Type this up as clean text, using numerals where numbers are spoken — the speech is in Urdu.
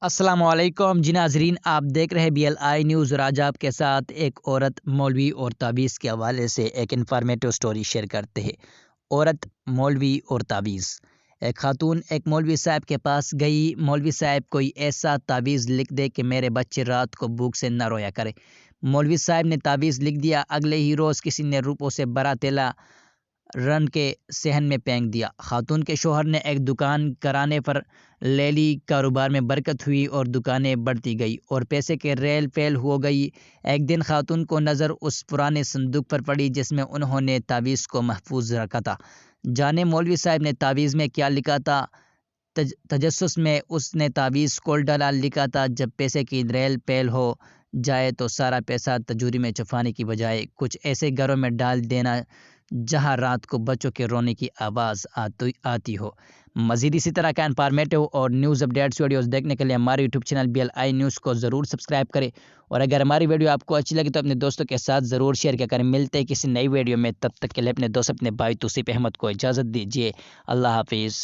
السلام علیکم جی ناظرین، آپ دیکھ رہے BLI نیوز اور آج آپ کے ساتھ ایک عورت، مولوی اور تعویز کے حوالے سے ایک انفارمیٹو سٹوری شیئر کرتے ہیں۔ عورت، مولوی اور تعویز۔ ایک خاتون ایک مولوی صاحب کے پاس گئی۔ مولوی صاحب کوئی ایسا تعویز لکھ دے کہ میرے بچے رات کو بھوک سے نہ رویا کرے۔ مولوی صاحب نے تعویز لکھ دیا۔ اگلے ہی روز کسی نے روپوں سے بڑا تیلا رن کے صحن میں پھینک دیا۔ خاتون کے شوہر نے ایک دکان کرانے پر لے لی۔ کاروبار میں برکت ہوئی اور دکانیں بڑھتی گئی اور پیسے کے ریل پیل ہو گئی۔ ایک دن خاتون کو نظر اس پرانے صندوق پر پڑی جس میں انہوں نے تعویز کو محفوظ رکھا تھا۔ جانے مولوی صاحب نے تعویز میں کیا لکھا تھا؟ تجسس میں اس نے تعویز کھول ڈالا۔ لکھا تھا، جب پیسے کی ریل پیل ہو جائے تو سارا پیسہ تجوری میں چھپانے کی بجائے کچھ ایسے گھروں میں ڈال دینا جہاں رات کو بچوں کے رونے کی آواز آتی ہو۔ مزید اسی طرح کا انفارمیٹو اور نیوز اپڈیٹس ویڈیوز دیکھنے کے لیے ہمارے یوٹیوب چینل BLI نیوز کو ضرور سبسکرائب کریں، اور اگر ہماری ویڈیو آپ کو اچھی لگے تو اپنے دوستوں کے ساتھ ضرور شیئر کیا کریں۔ ملتے ہیں کسی نئی ویڈیو میں، تب تک کے لیے اپنے دوست اپنے بھائی توصیف احمد کو اجازت دیجیے۔ اللہ حافظ۔